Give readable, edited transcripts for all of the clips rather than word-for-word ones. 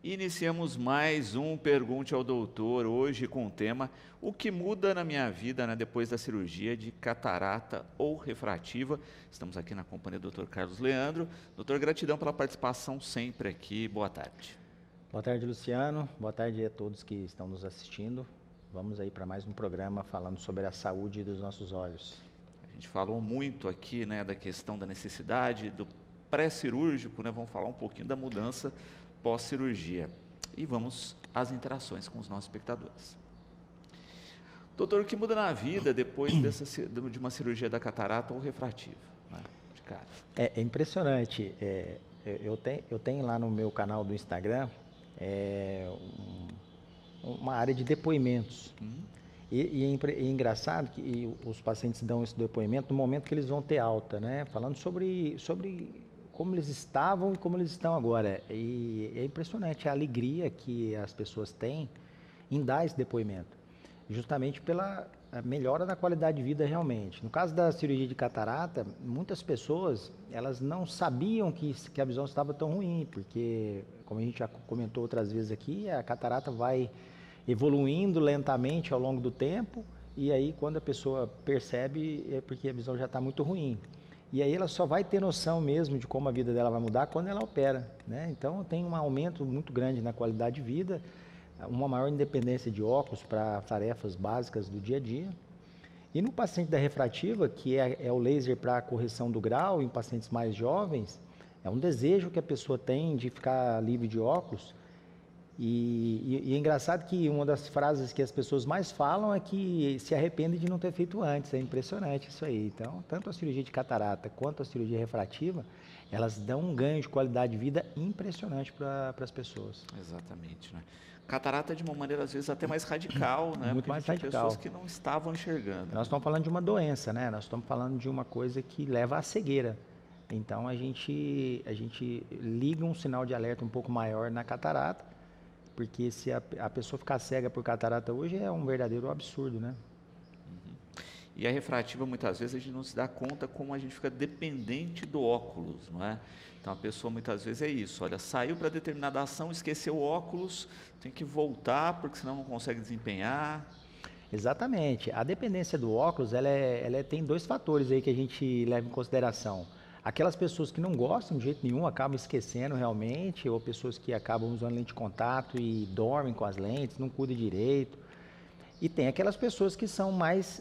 Iniciamos mais um Pergunte ao Doutor, hoje com o tema O que muda na minha vida, né, depois da cirurgia de catarata ou refrativa. Estamos aqui na companhia do Dr. Carlos Leandro. Doutor, gratidão pela participação sempre aqui. Boa tarde. Boa tarde, Luciano. Boa tarde a todos que estão nos assistindo. Vamos aí para mais um programa falando sobre a saúde dos nossos olhos. A gente falou muito aqui, né, da questão da necessidade do pré-cirúrgico, né? Vamos falar um pouquinho da mudança pós-cirurgia. E vamos às interações com os nossos espectadores. Doutor, o que muda na vida depois de uma cirurgia da catarata ou refrativa? Né? De cara. É impressionante. Eu tenho lá no meu canal do Instagram uma área de depoimentos. E é engraçado que os pacientes dão esse depoimento no momento que eles vão ter alta, né? Falando sobre como eles estavam e como eles estão agora. E é impressionante a alegria que as pessoas têm em dar esse depoimento, justamente pela melhora da qualidade de vida realmente. No caso da cirurgia de catarata, muitas pessoas elas não sabiam que a visão estava tão ruim, porque, como a gente já comentou outras vezes aqui, a catarata vai evoluindo lentamente ao longo do tempo, e aí quando a pessoa percebe é porque a visão já está muito ruim. E aí ela só vai ter noção mesmo de como a vida dela vai mudar quando ela opera, né? Então tem um aumento muito grande na qualidade de vida, uma maior independência de óculos para tarefas básicas do dia a dia. E no paciente da refrativa, que é o laser para correção do grau em pacientes mais jovens, é um desejo que a pessoa tem de ficar livre de óculos. E é engraçado que uma das frases que as pessoas mais falam é que se arrepende de não ter feito antes. É impressionante isso aí. Então, tanto a cirurgia de catarata quanto a cirurgia refrativa, elas dão um ganho de qualidade de vida impressionante para as pessoas. Exatamente, né? Catarata de uma maneira às vezes até mais radical, né? Muito Porque mais tinha radical. pessoas que não estavam enxergando. Nós estamos falando de uma doença, né? Nós estamos falando de uma coisa que leva à cegueira. Então, a gente liga um sinal de alerta um pouco maior na catarata, porque se a pessoa ficar cega por catarata hoje é um verdadeiro absurdo, né? E a refrativa, muitas vezes, a gente não se dá conta como a gente fica dependente do óculos, não é? Então, a pessoa, muitas vezes, é isso. Olha, saiu para determinada ação, esqueceu o óculos, tem que voltar, porque senão não consegue desempenhar. Exatamente. A dependência do óculos, tem dois fatores aí que a gente leva em consideração. Aquelas pessoas que não gostam de jeito nenhum, acabam esquecendo realmente, ou pessoas que acabam usando lente de contato e dormem com as lentes, não cuidam direito. E tem aquelas pessoas que são mais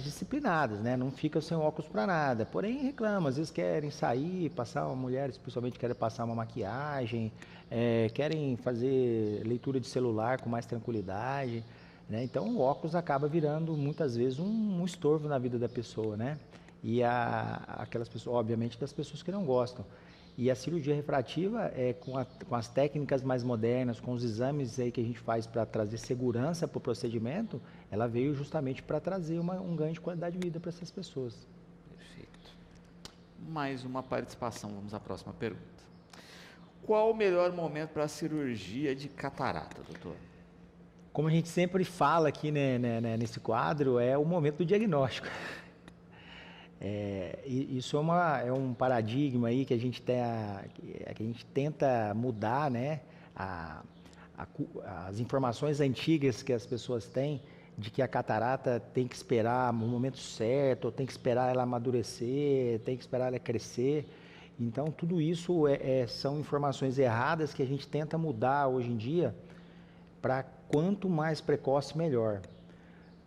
disciplinadas, né? Não ficam sem óculos para nada. Porém, reclamam, às vezes querem sair, mulheres principalmente querem passar uma maquiagem, querem fazer leitura de celular com mais tranquilidade, né? Então, o óculos acaba virando muitas vezes um estorvo na vida da pessoa, né? E aquelas pessoas, obviamente, das pessoas que não gostam. E a cirurgia refrativa, com as técnicas mais modernas, com os exames aí que a gente faz para trazer segurança para o procedimento, ela veio justamente para trazer um ganho de qualidade de vida para essas pessoas. Perfeito. Mais uma participação, vamos à próxima pergunta. Qual o melhor momento para a cirurgia de catarata, doutor? Como a gente sempre fala aqui, né, nesse quadro, é o momento do diagnóstico. Isso é um paradigma aí que a gente tenta mudar, né? As informações antigas que as pessoas têm de que a catarata tem que esperar o momento certo, ou tem que esperar ela amadurecer, tem que esperar ela crescer. Então, tudo isso são informações erradas que a gente tenta mudar hoje em dia para quanto mais precoce, melhor.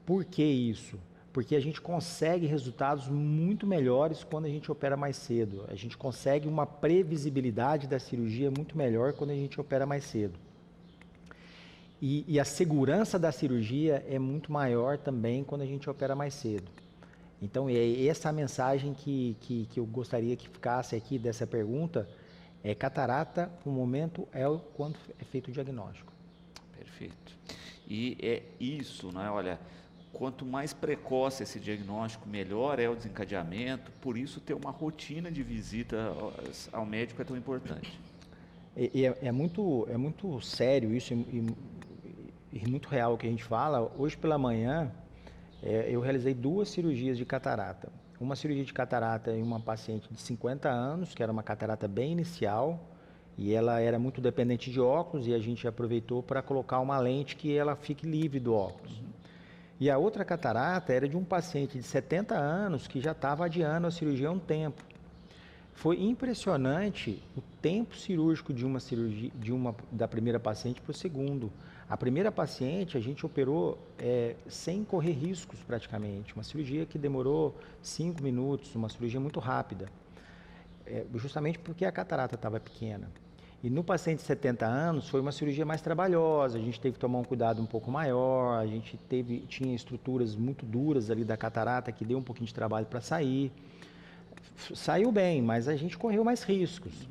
Por que isso? Porque a gente consegue resultados muito melhores quando a gente opera mais cedo. A gente consegue uma previsibilidade da cirurgia muito melhor quando a gente opera mais cedo. E a segurança da cirurgia é muito maior também quando a gente opera mais cedo. Então, é essa a mensagem que eu gostaria que ficasse aqui dessa pergunta. Catarata, o momento é quando é feito o diagnóstico. Perfeito. E é isso, né? Olha, quanto mais precoce esse diagnóstico, melhor é o desencadeamento. Por isso, ter uma rotina de visita ao médico é tão importante. É muito sério isso e muito real o que a gente fala. Hoje pela manhã, eu realizei 2 cirurgias de catarata. Uma cirurgia de catarata em uma paciente de 50 anos, que era uma catarata bem inicial, E ela era muito dependente de óculos e a gente aproveitou para colocar uma lente que ela fique livre do óculos. E a outra catarata era de um paciente de 70 anos que já estava adiando a cirurgia há um tempo. Foi impressionante o tempo cirúrgico de uma cirurgia, da primeira paciente para o segundo. A primeira paciente a gente operou sem correr riscos praticamente. Uma cirurgia que demorou 5 minutos, uma cirurgia muito rápida. Justamente porque a catarata estava pequena. E no paciente de 70 anos foi uma cirurgia mais trabalhosa, a gente teve que tomar um cuidado um pouco maior, a gente tinha estruturas muito duras ali da catarata que deu um pouquinho de trabalho para sair. Saiu bem, mas a gente correu mais riscos.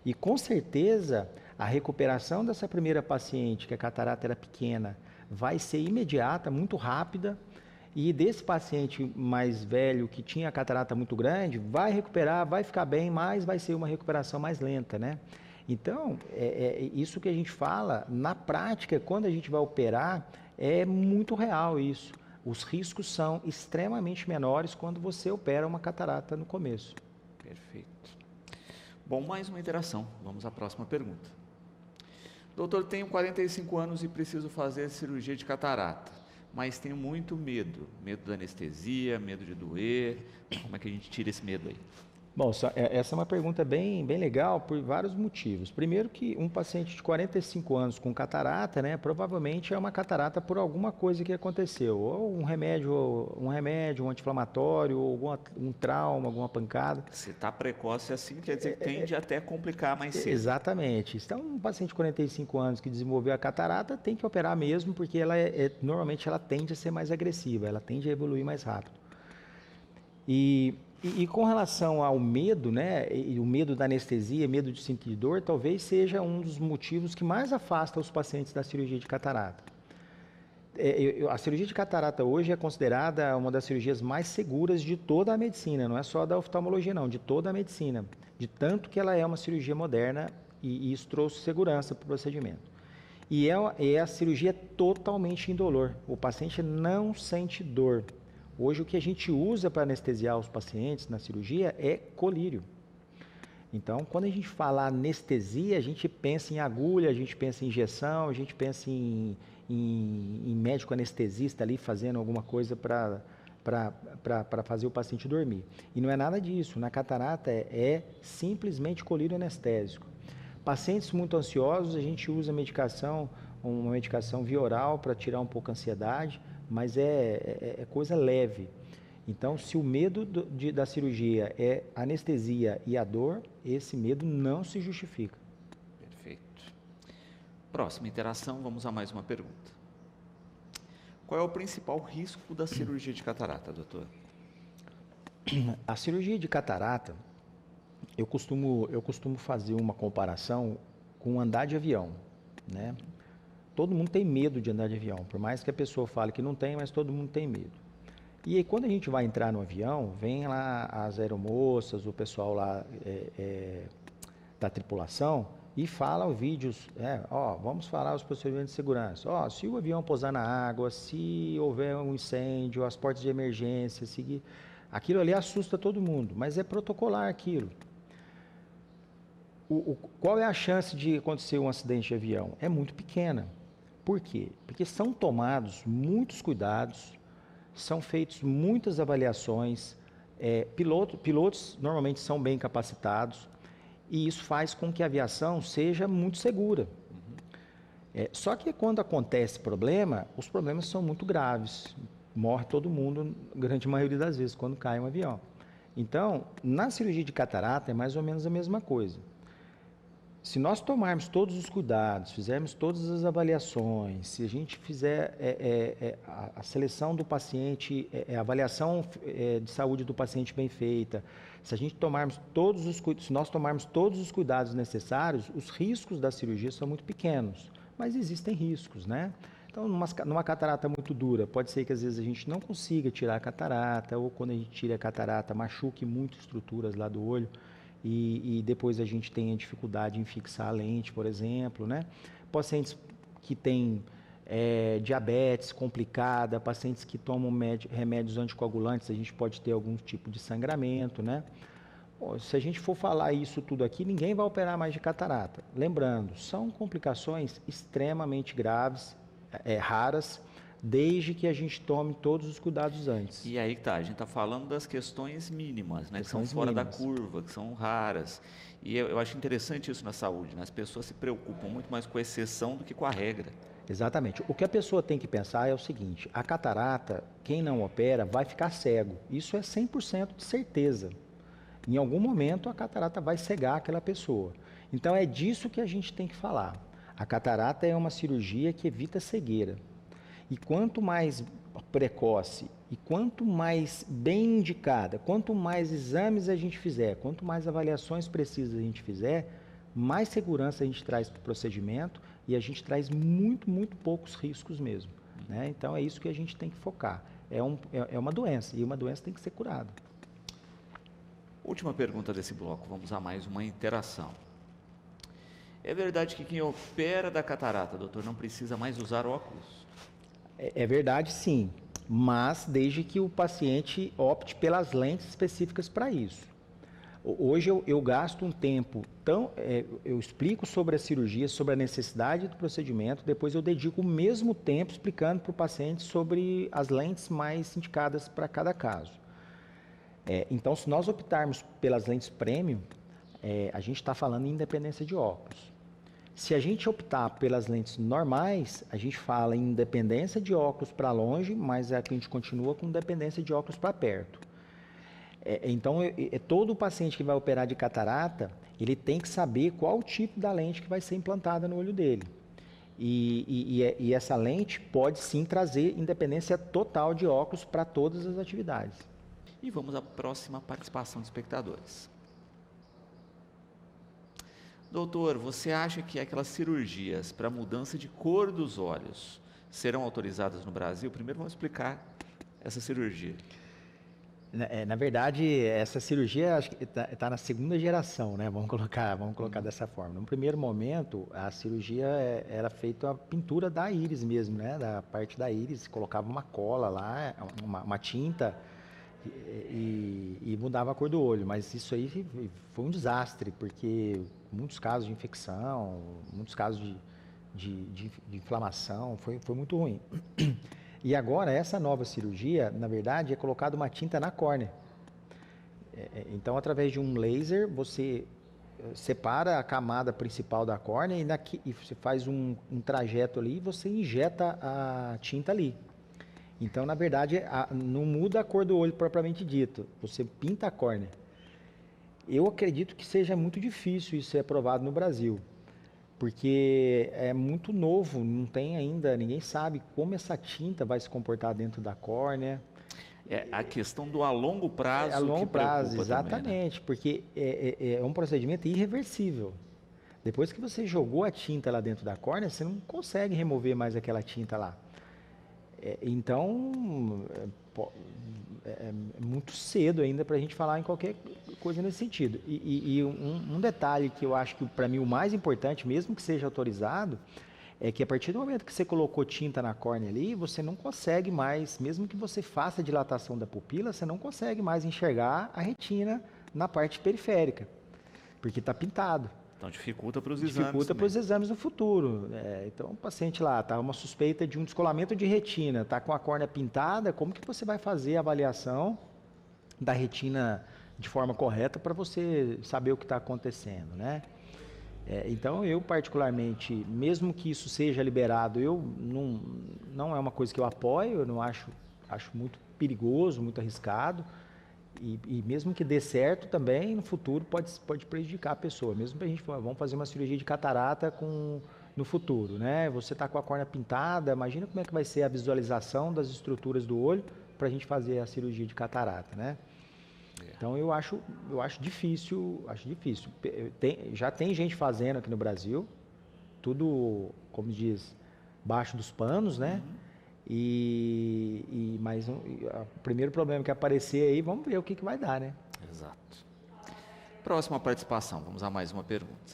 E com certeza a recuperação dessa primeira paciente, que a catarata era pequena, vai ser imediata, muito rápida. E desse paciente mais velho que tinha a catarata muito grande, vai recuperar, vai ficar bem, mas vai ser uma recuperação mais lenta, né? Então, isso que a gente fala, na prática, quando a gente vai operar, é muito real isso. Os riscos são extremamente menores quando você opera uma catarata no começo. Perfeito. Bom, mais uma interação. Vamos à próxima pergunta. Doutor, tenho 45 anos e preciso fazer cirurgia de catarata, mas tenho muito medo. Medo da anestesia, medo de doer. Como é que a gente tira esse medo aí? Bom, essa é uma pergunta bem legal por vários motivos. Primeiro que um paciente de 45 anos com catarata, né, provavelmente é uma catarata por alguma coisa que aconteceu, ou um remédio, um anti-inflamatório, ou um trauma, alguma pancada. Se está precoce assim, quer dizer que tende até a complicar mais cedo. Exatamente. Então, um paciente de 45 anos que desenvolveu a catarata tem que operar mesmo, porque normalmente ela tende a ser mais agressiva, ela tende a evoluir mais rápido. E com relação ao medo, né, e o medo da anestesia, medo de sentir dor, talvez seja um dos motivos que mais afasta os pacientes da cirurgia de catarata. A cirurgia de catarata hoje é considerada uma das cirurgias mais seguras de toda a medicina, não é só da oftalmologia não, de toda a medicina, de tanto que ela é uma cirurgia moderna e isso trouxe segurança para o procedimento. E a cirurgia totalmente indolor, o paciente não sente dor. Hoje o que a gente usa para anestesiar os pacientes na cirurgia é colírio. Então, quando a gente fala anestesia, a gente pensa em agulha, a gente pensa em injeção, a gente pensa em médico anestesista ali fazendo alguma coisa para fazer o paciente dormir. E não é nada disso. Na catarata é simplesmente colírio anestésico. Pacientes muito ansiosos, a gente usa uma medicação via oral para tirar um pouco a ansiedade, mas é coisa leve. Então, se o medo da cirurgia é anestesia e a dor, esse medo não se justifica. Perfeito. Próxima interação, vamos a mais uma pergunta. Qual é o principal risco da cirurgia de catarata, doutor? A cirurgia de catarata, eu costumo fazer uma comparação com andar de avião, né? Todo mundo tem medo de andar de avião, por mais que a pessoa fale que não tem, mas todo mundo tem medo. E aí, quando a gente vai entrar no avião, vem lá as aeromoças, o pessoal lá da tripulação e fala os vídeos, vamos falar os procedimentos de segurança. Se o avião pousar na água, se houver um incêndio, as portas de emergência, aquilo ali assusta todo mundo, mas é protocolar aquilo. Qual é a chance de acontecer um acidente de avião? É muito pequena. Por quê? Porque são tomados muitos cuidados, são feitas muitas avaliações, pilotos normalmente são bem capacitados e isso faz com que a aviação seja muito segura. Só que quando acontece problema, os problemas são muito graves, morre todo mundo, grande maioria das vezes, quando cai um avião. Então, na cirurgia de catarata é mais ou menos a mesma coisa. Se nós tomarmos todos os cuidados, fizermos todas as avaliações, se a gente fizer a seleção do paciente, a avaliação de saúde do paciente bem feita, se nós tomarmos todos os cuidados necessários, os riscos da cirurgia são muito pequenos, mas existem riscos, né? Então, numa catarata muito dura, pode ser que às vezes a gente não consiga tirar a catarata, ou quando a gente tira a catarata, machuque muito estruturas lá do olho, e depois a gente tem a dificuldade em fixar a lente, por exemplo, né? Pacientes que têm diabetes complicada, pacientes que tomam remédios anticoagulantes, a gente pode ter algum tipo de sangramento, né? Pô, se a gente for falar isso tudo aqui, ninguém vai operar mais de catarata. Lembrando, são complicações extremamente graves, raras, desde que a gente tome todos os cuidados antes. E aí que tá, a gente está falando das questões mínimas, né, que são fora da curva, que são raras. E eu acho interessante isso na saúde, né? As pessoas se preocupam muito mais com a exceção do que com a regra. Exatamente. O que a pessoa tem que pensar é o seguinte: a catarata, quem não opera, vai ficar cego. Isso é 100% de certeza. Em algum momento a catarata vai cegar aquela pessoa. Então é disso que a gente tem que falar. A catarata é uma cirurgia que evita cegueira. E quanto mais precoce e quanto mais bem indicada, quanto mais exames a gente fizer, quanto mais avaliações precisas a gente fizer, mais segurança a gente traz para o procedimento e a gente traz muito poucos riscos mesmo, né? Então é isso que a gente tem que focar. É uma doença e uma doença tem que ser curada. Última pergunta desse bloco, vamos a mais uma interação. É verdade que quem opera da catarata, doutor, não precisa mais usar óculos? É verdade, sim, mas desde que o paciente opte pelas lentes específicas para isso. Hoje eu gasto um tempo, eu explico sobre a cirurgia, sobre a necessidade do procedimento, depois eu dedico o mesmo tempo explicando para o paciente sobre as lentes mais indicadas para cada caso. Então, se nós optarmos pelas lentes premium, a gente está falando em independência de óculos. Se a gente optar pelas lentes normais, a gente fala em independência de óculos para longe, mas a gente continua com dependência de óculos para perto. Então, todo paciente que vai operar de catarata, ele tem que saber qual o tipo da lente que vai ser implantada no olho dele. E essa lente pode sim trazer independência total de óculos para todas as atividades. E vamos à próxima participação de espectadores. Doutor, você acha que aquelas cirurgias para mudança de cor dos olhos serão autorizadas no Brasil? Primeiro vamos explicar essa cirurgia. Na verdade, essa cirurgia acho que está na segunda geração, né? Vamos colocar dessa forma. No primeiro momento, a cirurgia era feita a pintura da íris mesmo, né? Da parte da íris, colocava uma cola lá, uma tinta e mudava a cor do olho. Mas isso aí foi um desastre, porque muitos casos de infecção, muitos casos de inflamação, foi muito ruim. E agora, essa nova cirurgia, na verdade, é colocada uma tinta na córnea. Então, através de um laser, você separa a camada principal da córnea e você faz um trajeto ali e você injeta a tinta ali. Então, na verdade, não muda a cor do olho propriamente dito, você pinta a córnea. Eu acredito que seja muito difícil isso ser aprovado no Brasil, porque é muito novo, não tem ainda, ninguém sabe como essa tinta vai se comportar dentro da córnea. É a questão do a longo prazo. A longo prazo, também, exatamente, né? porque é um procedimento irreversível. Depois que você jogou a tinta lá dentro da córnea, você não consegue remover mais aquela tinta lá. Então, é muito cedo ainda para a gente falar em qualquer coisa nesse sentido. E um detalhe que eu acho que para mim o mais importante, mesmo que seja autorizado, é que a partir do momento que você colocou tinta na córnea ali, você não consegue mais, mesmo que você faça a dilatação da pupila, você não consegue mais enxergar a retina na parte periférica, porque está pintado. Então dificulta para os exames. Dificulta para os exames no futuro. Então, o paciente lá está uma suspeita de um descolamento de retina, está com a córnea pintada, como que você vai fazer a avaliação da retina de forma correta para você saber o que está acontecendo, né? Então, eu particularmente, mesmo que isso seja liberado, eu não é uma coisa que eu apoio, eu não acho muito perigoso, muito arriscado. E mesmo que dê certo também, no futuro pode prejudicar a pessoa. Mesmo para a gente, vamos fazer uma cirurgia de catarata no futuro, né? Você está com a córnea pintada, imagina como é que vai ser a visualização das estruturas do olho para a gente fazer a cirurgia de catarata, né? Então eu acho difícil, já tem gente fazendo aqui no Brasil, tudo, como diz, baixo dos panos, né? Mas o primeiro problema que aparecer aí, vamos ver o que vai dar, né? Exato. Próxima participação, vamos a mais uma pergunta.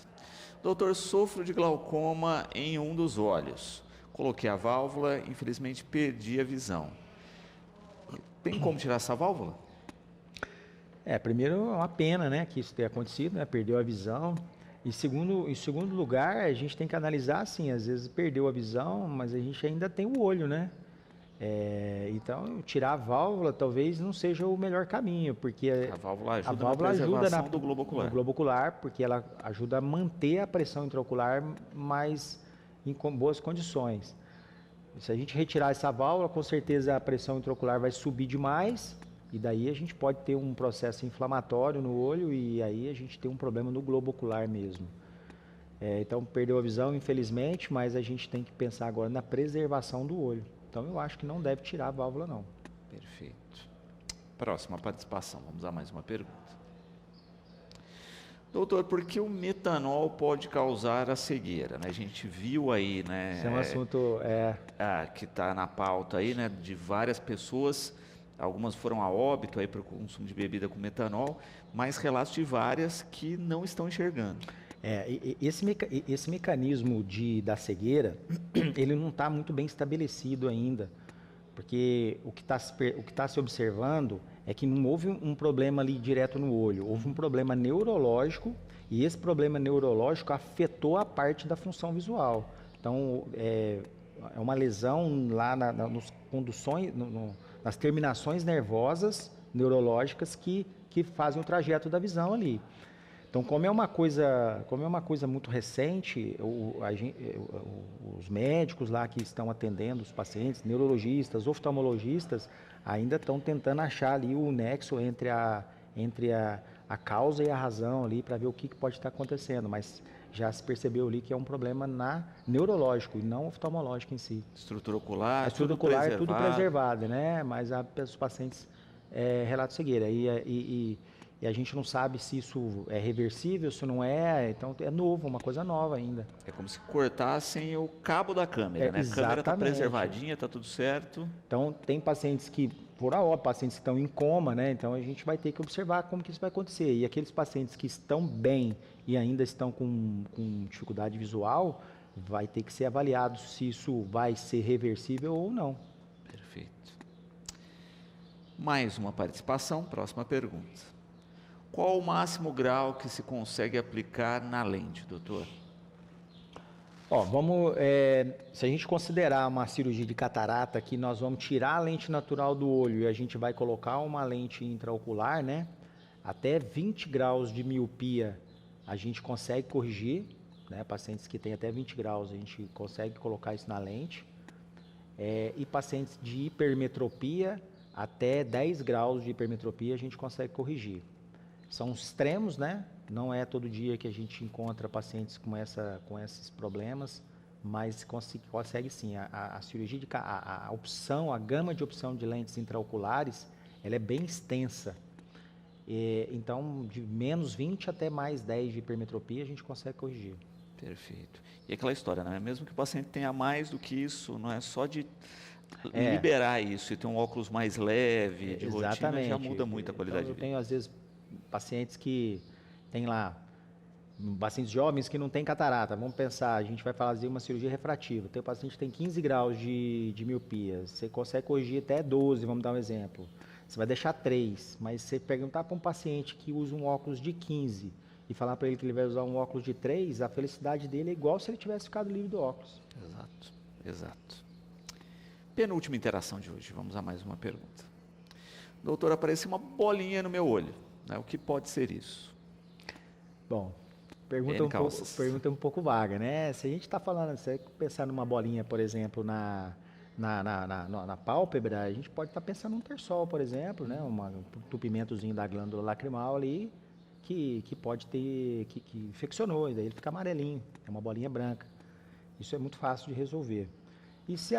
Doutor, sofro de glaucoma em um dos olhos. Coloquei a válvula, infelizmente perdi a visão. Tem como tirar essa válvula? Primeiro é uma pena, né, que isso tenha acontecido, né, perdeu a visão. Em segundo lugar, a gente tem que analisar, assim, às vezes perdeu a visão, mas a gente ainda tem o olho, né? Então, tirar a válvula talvez não seja o melhor caminho, porque A válvula a ajuda na válvula ajuda preservação do globo no ocular. globo ocular, porque ela ajuda a manter a pressão intraocular mais com boas condições. Se a gente retirar essa válvula, com certeza a pressão intraocular vai subir demais, e daí a gente pode ter um processo inflamatório no olho, e aí a gente tem um problema no globo ocular mesmo. Então, perdeu a visão, infelizmente, mas a gente tem que pensar agora na preservação do olho. Então, eu acho que não deve tirar a válvula, não. Perfeito. Próxima participação, vamos a mais uma pergunta. Doutor, por que o metanol pode causar a cegueira? Né? A gente viu aí, né? Esse é um assunto... que está na pauta aí, né? De várias pessoas, algumas foram a óbito aí para o consumo de bebida com metanol, mas relatos de várias que não estão enxergando. Esse mecanismo da cegueira, ele não está muito bem estabelecido ainda, porque o que está se observando é que não houve um problema ali direto no olho, houve um problema neurológico, e esse problema neurológico afetou a parte da função visual. Então, é uma lesão lá nos conduções, nas terminações nervosas neurológicas que fazem o trajeto da visão ali. Então, como é uma coisa muito recente, os médicos lá que estão atendendo os pacientes, neurologistas, oftalmologistas, ainda estão tentando achar ali o nexo entre a causa e a razão ali para ver o que pode estar acontecendo, mas já se percebeu ali que é um problema neurológico e não oftalmológico em si. Estrutura ocular, A estrutura ocular é tudo preservada, né? Mas os pacientes relatam cegueira. E a gente não sabe se isso é reversível, se não é, então é novo, uma coisa nova ainda. É como se cortassem o cabo da câmera, né? A câmera está preservadinha, está tudo certo. Então, tem pacientes que, por a óbito, pacientes que estão em coma, né? Então, a gente vai ter que observar como que isso vai acontecer. E aqueles pacientes que estão bem e ainda estão com dificuldade visual, vai ter que ser avaliado se isso vai ser reversível ou não. Perfeito. Mais uma participação, próxima pergunta. Qual o máximo grau que se consegue aplicar na lente, doutor? Se a gente considerar uma cirurgia de catarata, que nós vamos tirar a lente natural do olho e a gente vai colocar uma lente intraocular, né? Até 20 graus de miopia a gente consegue corrigir, né? Pacientes que têm até 20 graus a gente consegue colocar isso na lente. E pacientes de hipermetropia, até 10 graus de hipermetropia a gente consegue corrigir. São extremos, né? Não é todo dia que a gente encontra pacientes com esses problemas, mas consegue sim. A cirurgia a gama de opção de lentes intraoculares, ela é bem extensa. Então, de menos 20 até mais 10 de hipermetropia, a gente consegue corrigir. Perfeito. E aquela história, né? Mesmo que o paciente tenha mais do que isso, não é só de liberar isso e ter um óculos mais leve, de rotina, já muda muito a qualidade de vida. Eu tenho, às vezes, pacientes que tem lá, pacientes jovens que não têm catarata. Vamos pensar, a gente vai fazer uma cirurgia refrativa. Tem um paciente que tem 15 graus de miopia. Você consegue corrigir até 12, vamos dar um exemplo. Você vai deixar 3, mas você perguntar para um paciente que usa um óculos de 15 e falar para ele que ele vai usar um óculos de 3, a felicidade dele é igual se ele tivesse ficado livre do óculos. Exato. Penúltima interação de hoje. Vamos a mais uma pergunta. Doutor, apareceu uma bolinha no meu olho. O que pode ser isso? Bom, pergunta um pouco vaga, né? Se a gente está falando, se você pensar numa bolinha, por exemplo, na pálpebra, a gente pode estar pensando num terçol, por exemplo, né? Um entupimentozinho da glândula lacrimal ali, que pode ter, que infeccionou, e daí ele fica amarelinho, é uma bolinha branca. Isso é muito fácil de resolver. E se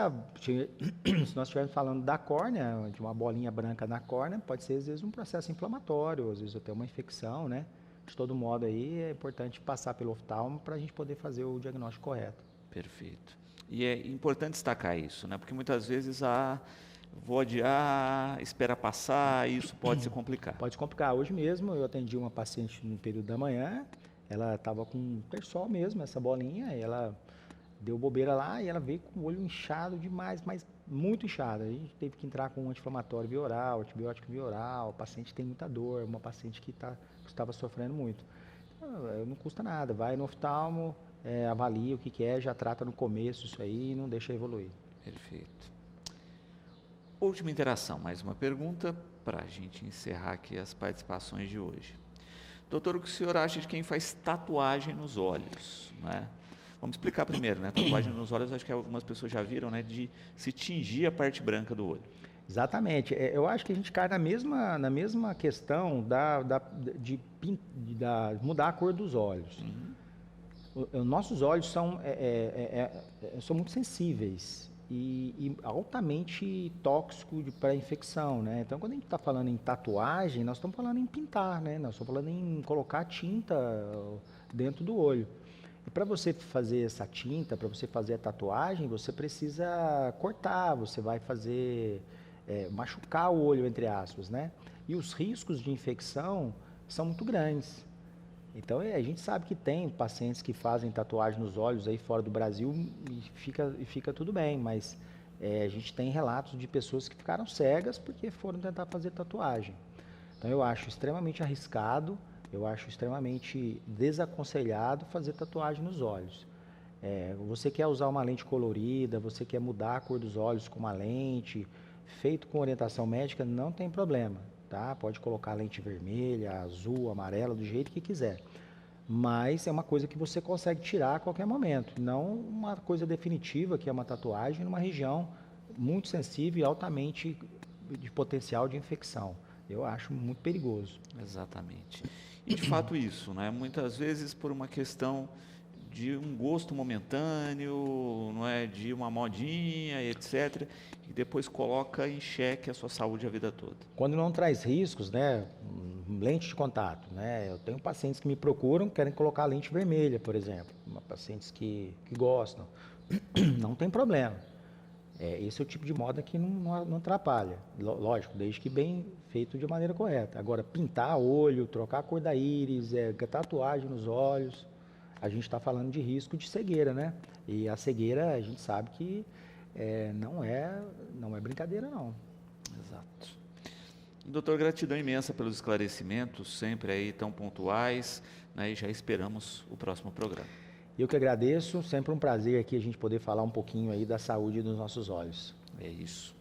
nós estivermos falando da córnea, de uma bolinha branca na córnea, pode ser às vezes um processo inflamatório, às vezes até uma infecção, né? De todo modo aí é importante passar pelo oftalmo para a gente poder fazer o diagnóstico correto. Perfeito. E é importante destacar isso, né? Porque muitas vezes vou adiar, espera passar, e isso pode se complicar. Pode se complicar. Hoje mesmo eu atendi uma paciente no período da manhã, ela estava com um terçol mesmo, essa bolinha, e ela deu bobeira lá e ela veio com o olho inchado demais, mas muito inchada. A gente teve que entrar com um anti-inflamatório via oral, antibiótico via oral, o paciente tem muita dor, uma paciente que estava sofrendo muito. Então, não custa nada, vai no oftalmo, avalia o que é, já trata no começo isso aí e não deixa evoluir. Perfeito. Última interação, mais uma pergunta para a gente encerrar aqui as participações de hoje. Doutor, o que o senhor acha de quem faz tatuagem nos olhos, né? Vamos explicar primeiro, né? Tatuagem nos olhos, acho que algumas pessoas já viram, né? De se tingir a parte branca do olho. Exatamente. Eu acho que a gente cai na mesma questão de mudar a cor dos olhos. Nossos olhos são muito sensíveis e altamente tóxicos para infecção, né? Então, quando a gente está falando em tatuagem, nós estamos falando em pintar, né? Nós estamos falando em colocar tinta dentro do olho. E para você fazer essa tinta, para você fazer a tatuagem, você precisa cortar, você vai fazer machucar o olho, entre aspas, né? E os riscos de infecção são muito grandes. Então, a gente sabe que tem pacientes que fazem tatuagem nos olhos aí fora do Brasil e fica tudo bem, mas a gente tem relatos de pessoas que ficaram cegas porque foram tentar fazer tatuagem. Então, eu acho extremamente arriscado, eu acho extremamente desaconselhado fazer tatuagem nos olhos. Você quer usar uma lente colorida, você quer mudar a cor dos olhos com uma lente, feito com orientação médica, não tem problema. Tá? Pode colocar lente vermelha, azul, amarela, do jeito que quiser. Mas é uma coisa que você consegue tirar a qualquer momento, não uma coisa definitiva, que é uma tatuagem numa região muito sensível e altamente de potencial de infecção. Eu acho muito perigoso. Exatamente. E de fato isso, né? Muitas vezes por uma questão de um gosto momentâneo, não é, de uma modinha, etc, e depois coloca em xeque a sua saúde a vida toda. Quando não traz riscos, né, lente de contato, né, eu tenho pacientes que me procuram, querem colocar lente vermelha, por exemplo, pacientes que gostam, não tem problema. Esse é o tipo de moda que não atrapalha, lógico, desde que bem feito de maneira correta. Agora, pintar olho, trocar a cor da íris, tatuagem nos olhos, a gente está falando de risco de cegueira, né? E a cegueira, a gente sabe que não é brincadeira, não. Exato. Doutor, gratidão imensa pelos esclarecimentos, sempre aí tão pontuais, né? E já esperamos o próximo programa. Eu que agradeço, sempre um prazer aqui a gente poder falar um pouquinho aí da saúde dos nossos olhos. É isso.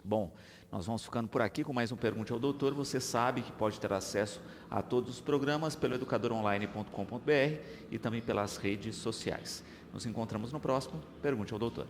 Bom, nós vamos ficando por aqui com mais um Pergunte ao Doutor. Você sabe que pode ter acesso a todos os programas pelo educadoronline.com.br e também pelas redes sociais. Nos encontramos no próximo Pergunte ao Doutor.